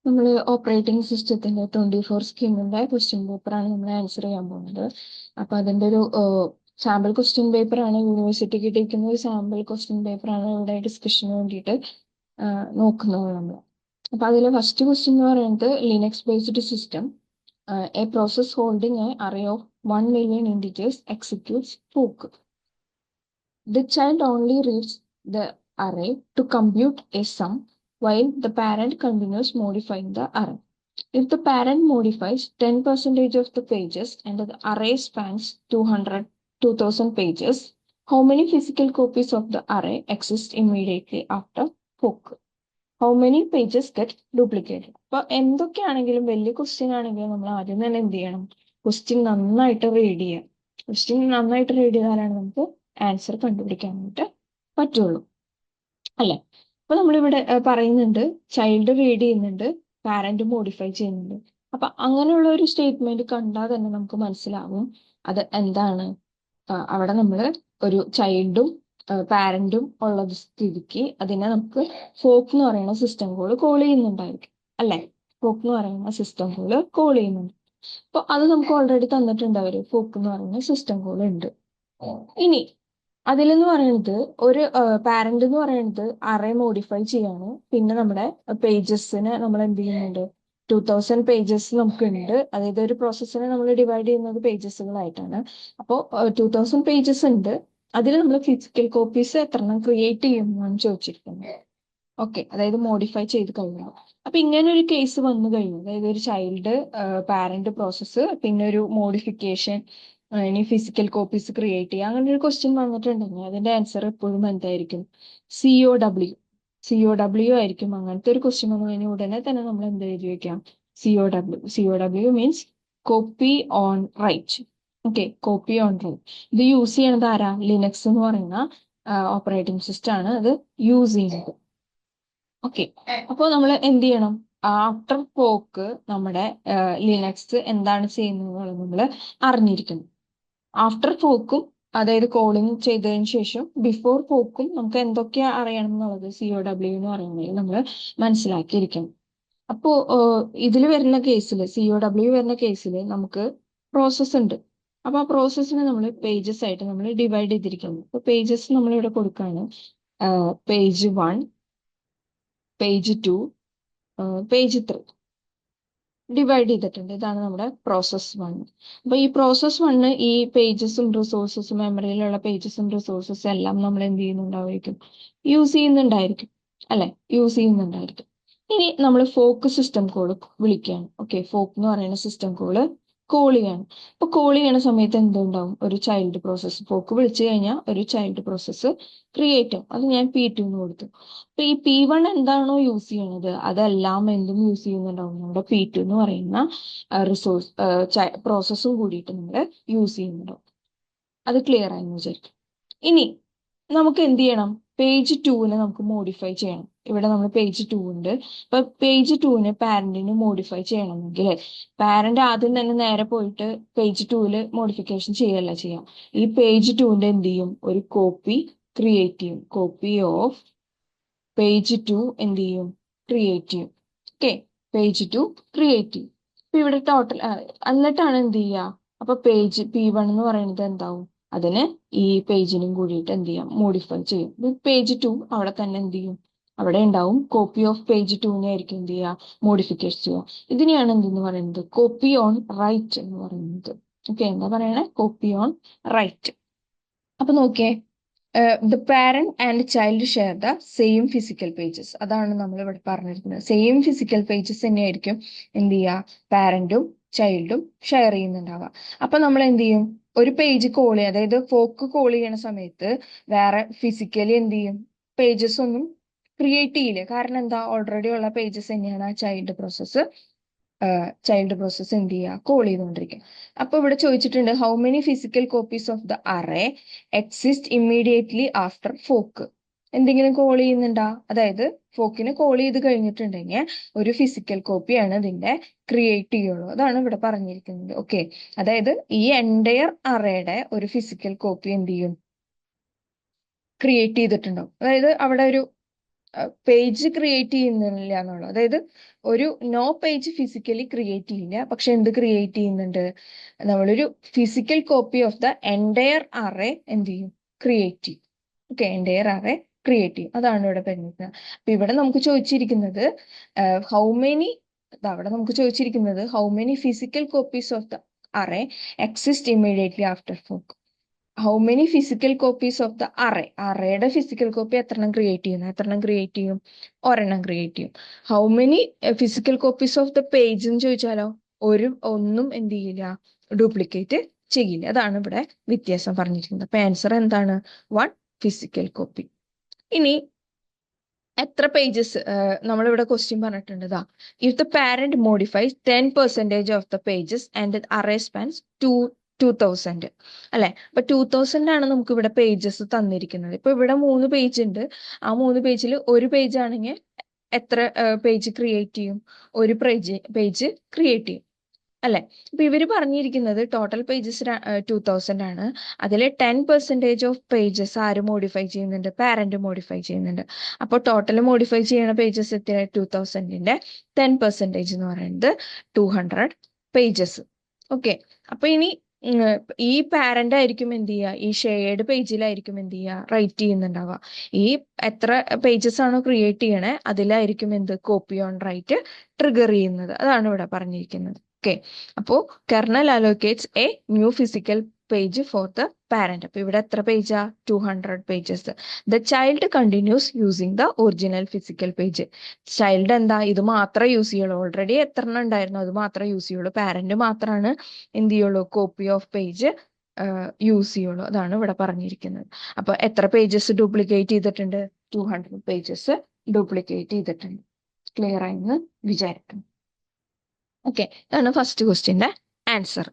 നമ്മൾ ഓപ്പറേറ്റിംഗ് സിസ്റ്റത്തിന്റെ 24 സ്കീമിന്റെ ക്വസ്റ്റ്യൻ പേപ്പറാണ് നമ്മൾ ആൻസർ ചെയ്യാൻ പോകുന്നത്. അപ്പൊ അതിന്റെ ഒരു സാമ്പിൾ ക്വസ്റ്റ്യൻ പേപ്പറാണ്, യൂണിവേഴ്സിറ്റി കിട്ടിയിരിക്കുന്ന ഒരു സാമ്പിൾ ക്വസ്റ്റ്യൻ പേപ്പറാണ് ഇവിടെ ഡിസ്കഷന് വേണ്ടിയിട്ട് നോക്കുന്നത് നമ്മൾ. അപ്പൊ അതിലെ ഫസ്റ്റ് ക്വസ്റ്റ്യൻ എന്ന് പറയുന്നത് Linux based system, A process holding A array of 1 million integers executes fork. The child only reads the array to compute a sum while the parent continues modifying the array. If the parent modifies 10% of the pages and the array spans 2000 pages, how many physical copies of the array exist immediately after fork? How many pages get duplicated? അപ്പൊ എന്തൊക്കെയാണെങ്കിലും വലിയ question ആണെങ്കിലും നമ്മൾ ആദ്യം തന്നെ എന്ത് ചെയ്യണം? Question നന്നായിട്ട് റീഡ് ചെയ്യാം. ക്വസ്റ്റ്യൻ നന്നായിട്ട് റീഡ് ചെയ്താലാണ് നമുക്ക് ആൻസർ കണ്ടുപിടിക്കാനായിട്ട് പറ്റുള്ളൂ, അല്ലെ? അപ്പൊ നമ്മളിവിടെ പറയുന്നുണ്ട് ചൈൽഡ് റീഡ് ചെയ്യുന്നുണ്ട്, പാരന്റ് മോഡിഫൈ ചെയ്യുന്നുണ്ട്. അപ്പൊ അങ്ങനെയുള്ള ഒരു സ്റ്റേറ്റ്മെന്റ് കണ്ടാൽ തന്നെ നമുക്ക് മനസ്സിലാവും അത് എന്താണ്. അവിടെ നമ്മൾ ഒരു ചൈൽഡും പാരന്റും ഉള്ള സ്ഥിതിക്ക് അതിനെ നമുക്ക് ഫോക്ക് എന്ന് പറയുന്ന സിസ്റ്റം കോൾ ചെയ്യുന്നുണ്ടായിരിക്കും, അല്ലെ? ഫോക്ക് എന്ന് പറയുന്ന സിസ്റ്റം കോൾ ചെയ്യുന്നുണ്ട്. അപ്പൊ അത് നമുക്ക് ഓൾറെഡി തന്നിട്ടുണ്ട്, അവര് ഫോക്ക് എന്ന് പറയുന്ന സിസ്റ്റം കോൾ ഉണ്ട്. ഇനി അതിലെന്ന് പറയുന്നത് ഒരു പാരന്റ് എന്ന് പറയുന്നത് അറേ മോഡിഫൈ ചെയ്യാണ്. പിന്നെ നമ്മുടെ പേജസിന് നമ്മൾ എന്ത് ചെയ്യുന്നുണ്ട്? 2000 പേജസ് നമുക്കുണ്ട്. അതായത് ഒരു പ്രോസസ്സിനെ നമ്മൾ ഡിവൈഡ് ചെയ്യുന്നത് പേജസുകളായിട്ടാണ്. അപ്പോൾ 2000 പേജസ് ഉണ്ട്. അതിൽ നമ്മൾ ഫിസിക്കൽ കോപ്പീസ് എത്രണ്ണം ക്രിയേറ്റ് ചെയ്യുമെന്നാണ് ചോദിച്ചിരിക്കുന്നത്. ഓക്കെ, അതായത് മോഡിഫൈ ചെയ്ത് കഴിഞ്ഞു. അപ്പൊ ഇങ്ങനെ ഒരു കേസ് വന്നു കഴിഞ്ഞു, അതായത് ഒരു ചൈൽഡ് പാരന്റ് പ്രോസസ്സ് പിന്നെ ഒരു മോഡിഫിക്കേഷൻ, ഇനി ഫിസിക്കൽ കോപ്പീസ് ക്രിയേറ്റ് ചെയ്യുക, അങ്ങനെ ഒരു ക്വസ്റ്റ്യൻ വന്നിട്ടുണ്ടെങ്കിൽ അതിന്റെ ആൻസർ എപ്പോഴും എന്തായിരിക്കും? COW. COW ആയിരിക്കും. അങ്ങനത്തെ ഒരു ക്വസ്റ്റ്യൻ വന്നു കഴിഞ്ഞാൽ ഉടനെ തന്നെ നമ്മൾ എന്ത് എഴുതി വെക്കാം? COW means copy on write. Okay, copy on write. ഇത് യൂസ് ചെയ്യണത് ആരാ? ലിനക്സ് എന്ന് പറയുന്ന ഓപ്പറേറ്റിംഗ് സിസ്റ്റം ആണ് അത് യൂസ് ചെയ്യുന്നത്. ഓക്കെ, അപ്പോൾ നമ്മൾ എന്ത് ചെയ്യണം? ആഫ്റ്റർ ഫോക്ക് നമ്മുടെ ലിനക്സ് എന്താണ് ചെയ്യുന്നത് നമ്മൾ അറിഞ്ഞിരിക്കണം. ആഫ്റ്റർ ഫോക്കും, അതായത് കോളിംഗ് ചെയ്തതിന് ശേഷം ബിഫോർ ഫോക്കും നമുക്ക് എന്തൊക്കെയാ അറിയണം എന്നുള്ളത് COW എന്ന് പറയുന്നത് നമ്മൾ മനസ്സിലാക്കിയിരിക്കണം. അപ്പോ ഇതിൽ വരുന്ന കേസിൽ, COW വരുന്ന കേസിൽ നമുക്ക് പ്രോസസ്സ് ഉണ്ട്. അപ്പൊ ആ പ്രോസസ്സിനെ നമ്മൾ പേജസ് ആയിട്ട് നമ്മൾ ഡിവൈഡ് ചെയ്തിരിക്കുന്നു. അപ്പൊ പേജസ് നമ്മൾ ഇവിടെ കൊടുക്കുകയാണ്. പേജ് 1, പേജ് 2, പേജ് 3 ഡിവൈഡ് ചെയ്തിട്ടുണ്ട്. ഇതാണ് നമ്മുടെ പ്രോസസ് 1. അപ്പൊ ഈ പ്രോസസ് 1 ഈ പേജസും റിസോഴ്സസും, മെമ്മറിയിലുള്ള പേജസും റിസോഴ്സസും എല്ലാം നമ്മൾ എന്ത് ചെയ്യുന്നുണ്ടായിരിക്കും? യൂസ് ചെയ്യുന്നുണ്ടായിരിക്കും, അല്ലെ? യൂസ് ചെയ്യുന്നുണ്ടായിരിക്കും. ഇനി നമ്മൾ ഫോക്ക് സിസ്റ്റം കോൾ വിളിക്കുകയാണ്. ഓക്കെ, ഫോക്ക് എന്ന് പറയുന്ന സിസ്റ്റം കോൾ ചെയ്യാണ്. അപ്പൊ കോൾ ചെയ്യണ സമയത്ത് എന്തുണ്ടാവും? ഒരു ചൈൽഡ് പ്രോസസ്സ്. ഫോക്ക് വിളിച്ചു കഴിഞ്ഞാൽ ഒരു ചൈൽഡ് പ്രോസസ്സ് ക്രിയേറ്റ് ആവും. അത് ഞാൻ P2 എന്ന് കൊടുത്തു. അപ്പൊ ഈ P1 എന്താണോ യൂസ് ചെയ്യണത് അതെല്ലാം എന്തും യൂസ് ചെയ്യുന്നുണ്ടാവും. നമ്മുടെ P2 എന്ന് പറയുന്ന റിസോഴ്സ് പ്രോസസ്സും കൂടിയിട്ട് നമ്മൾ യൂസ് ചെയ്യുന്നുണ്ടാവും. അത് ക്ലിയർ ആയെന്ന് വിചാരിക്കും. ഇനി നമുക്ക് എന്ത് ചെയ്യണം? പേജ് 2നെ നമുക്ക് മോഡിഫൈ ചെയ്യണം. ഇവിടെ നമ്മൾ പേജ് 2 ഉണ്ട്. അപ്പൊ പേജ് 2നെ പാരന്റിന് മോഡിഫൈ ചെയ്യണമെങ്കിൽ പാരന്റ് ആദ്യം തന്നെ നേരെ പോയിട്ട് പേജ് 2ല് മോഡിഫിക്കേഷൻ ചെയ്യല്ല ചെയ്യാം. ഈ പേജ് 2ന്റെ എന്ത് ചെയ്യും? ഒരു കോപ്പി ക്രിയേറ്റ് ചെയ്യും. കോപ്പി ഓഫ് പേജ് 2 എന്ത് ചെയ്യും? ക്രിയേറ്റ് ചെയ്യും. ഓക്കെ, പേജ് 2 ക്രിയേറ്റ് ചെയ്യും. അപ്പൊ ഇവിടെ ടോട്ടൽ എന്നിട്ടാണ് എന്ത് ചെയ്യുക? അപ്പൊ പേജ് P1 എന്ന് പറയുന്നത് എന്താവും? അതിന് ഈ പേജിനും കൂടിയിട്ട് എന്ത് ചെയ്യാം? മോഡിഫൈ ചെയ്യും. പേജ് 2 അവിടെ തന്നെ എന്ത് ചെയ്യും? അവിടെ ഉണ്ടാവും. കോപ്പി ഓഫ് പേജ് 2നെ ആയിരിക്കും എന്ത് ചെയ്യുക? മോഡിഫിക്കേഷൻ ചെയ്യുക. ഇതിനെയാണ് എന്തെന്ന് പറയുന്നത്? കോപ്പി ഓൺ റൈറ്റ് എന്ന് പറയുന്നത്. ഓക്കെ, എന്താ പറയണേ? Copy on write. അപ്പൊ നോക്കിയേ, the parent and child share the same physical pages. അതാണ് നമ്മൾ ഇവിടെ പറഞ്ഞിരിക്കുന്നത്. സെയിം ഫിസിക്കൽ പേജസ് തന്നെയായിരിക്കും എന്ത് ചെയ്യുക? പാരന്റും ചൈൽഡും ഷെയർ ചെയ്യുന്നുണ്ടാവുക. അപ്പൊ നമ്മൾ എന്ത് ചെയ്യും? ഒരു പേജ് കോൾ ചെയ്യുക, അതായത് ഫോക്ക് കോൾ ചെയ്യണ സമയത്ത് വേറെ ഫിസിക്കലി എന്ത് ചെയ്യും? പേജസ് ഒന്നും ക്രിയേറ്റ് ചെയ്യില്ല. കാരണം എന്താ? ഓൾറെഡി ഉള്ള പേജസ് തന്നെയാണ് ആ ചൈൽഡ് പ്രോസസ്സ് എന്ത് ചെയ്യുക? കോൾ ചെയ്തുകൊണ്ടിരിക്കുക. അപ്പൊ ഇവിടെ ചോദിച്ചിട്ടുണ്ട് how many physical copies of the array exist immediately after folk. എന്തെങ്കിലും കോൾ ചെയ്യുന്നുണ്ടാ? അതായത് ഫോക്കിന് കോൾ ചെയ്ത് കഴിഞ്ഞിട്ടുണ്ടെങ്കിൽ ഒരു ഫിസിക്കൽ കോപ്പിയാണ് ഇതിന്റെ ക്രിയേറ്റ് ചെയ്യുള്ളൂ. അതാണ് ഇവിടെ പറഞ്ഞിരിക്കുന്നത്. ഓക്കെ, അതായത് ഈ എൻറ്റയർ അറേയുടെ ഒരു ഫിസിക്കൽ കോപ്പി എന്ത് ചെയ്യും? ക്രിയേറ്റ് ചെയ്തിട്ടുണ്ടാവും. അതായത് അവിടെ ഒരു പേജ് ക്രിയേറ്റ് ചെയ്യുന്നില്ല എന്നുള്ളത്. അതായത് ഒരു നോ പേജ് ഫിസിക്കലി ക്രിയേറ്റ് ചെയ്യില്ല, പക്ഷെ എന്ത് ക്രിയേറ്റ് ചെയ്യുന്നുണ്ട്, നമ്മളൊരു physical copy of the entire array എന്ത് ചെയ്യും, ക്രിയേറ്റ് ചെയ്യും. ഓക്കെ, എൻറ്റയർ അറേ ക്രിയേറ്റ് ചെയ്യും. അതാണ് ഇവിടെ പറഞ്ഞിരിക്കുന്നത്. അപ്പൊ ഇവിടെ നമുക്ക് ചോദിച്ചിരിക്കുന്നത് ഹൗ മെനി, അവിടെ നമുക്ക് ചോദിച്ചിരിക്കുന്നത് how many physical copies of the array exist immediately after fork. How many physical copies of the അറേയുടെ ഫിസിക്കൽ കോപ്പി എത്രണ്ണം ക്രിയേറ്റ് ചെയ്യും, ഒരെണ്ണം ക്രിയേറ്റ് ചെയ്യും. How many physical copies of the page എന്ന് ചോദിച്ചാലോ, ഒന്നും എന്ത് ചെയ്യില്ല, ഡ്യൂപ്ലിക്കേറ്റ് ചെയ്യില്ല. അതാണ് ഇവിടെ വ്യത്യാസം പറഞ്ഞിരിക്കുന്നത്. അപ്പൊ ആൻസർ എന്താണ്, 1 ഫിസിക്കൽ കോപ്പി. ഇനി എത്ര പേജസ്, നമ്മളിവിടെ ക്വസ്റ്റ്യൻ പറഞ്ഞിട്ടുണ്ട്, ഇതാ, if the parent modifies 10% of the pages and array spans 2000, അല്ലെ. അപ്പൊ 2000 ആണ് നമുക്ക് ഇവിടെ പേജസ് തന്നിരിക്കുന്നത്. ഇപ്പൊ ഇവിടെ 3 പേജ് ഉണ്ട്. ആ 3 പേജിൽ ഒരു പേജ് ആണെങ്കിൽ എത്ര പേജ് ക്രിയേറ്റ് ചെയ്യും, ഒരു പേജ് ക്രിയേറ്റ് ചെയ്യും, അല്ലെ. അപ്പൊ ഇവര് പറഞ്ഞിരിക്കുന്നത് ടോട്ടൽ പേജസ് 2000 ആണ്. അതിൽ 10% ഓഫ് പേജസ് ആര് മോഡിഫൈ ചെയ്യുന്നുണ്ട്, പാരന്റ് മോഡിഫൈ ചെയ്യുന്നുണ്ട്. അപ്പോൾ ടോട്ടൽ മോഡിഫൈ ചെയ്യുന്ന പേജസ് എത്ര, 2000ന്റെ 10% എന്ന് പറയുന്നത് 200 പേജസ്. ഓക്കെ, അപ്പൊ ഇനി ഈ പാരന്റ് ആയിരിക്കും എന്ത് ചെയ്യുക, ഈ ഷെയർഡ് പേജിലായിരിക്കും എന്ത് ചെയ്യുക, റൈറ്റ് ചെയ്യുന്നുണ്ടാവുക. ഈ എത്ര പേജസ് ആണോ ക്രിയേറ്റ് ചെയ്യണേ അതിലായിരിക്കും എന്ത്, കോപ്പി ഓൺ റൈറ്റ് ട്രിഗർ ചെയ്യുന്നത്. അതാണ് ഇവിടെ പറഞ്ഞിരിക്കുന്നത്. ഓക്കെ, അപ്പോ kernel allocates A new physical page for the parent. അപ്പൊ ഇവിടെ എത്ര പേജാ, 200 pages. The child continuous using the original physical page. Child എന്താ, ഇത് മാത്രമേ യൂസ് ചെയ്യുള്ളൂ. ഓൾറെഡി എത്ര എണ്ണം ഉണ്ടായിരുന്നു, അത് മാത്രമേ യൂസ് ചെയ്യുള്ളൂ. പാരന്റ് മാത്രമാണ് എന്ത് ചെയ്യുള്ളൂ, കോപ്പി ഓഫ് പേജ് യൂസ് ചെയ്യുള്ളൂ. അതാണ് ഇവിടെ പറഞ്ഞിരിക്കുന്നത്. അപ്പൊ എത്ര പേജസ് ഡ്യൂപ്ലിക്കേറ്റ് ചെയ്തിട്ടുണ്ട്, 200 പേജസ് ഡ്യൂപ്ലിക്കേറ്റ് ചെയ്തിട്ടുണ്ട്. ക്ലിയർ ആയെന്ന് വിചാരിക്കുന്നു. ഓക്കെ, ഇതാണ് ഫസ്റ്റ് ക്വസ്റ്റ്യന്റെ ആൻസർ.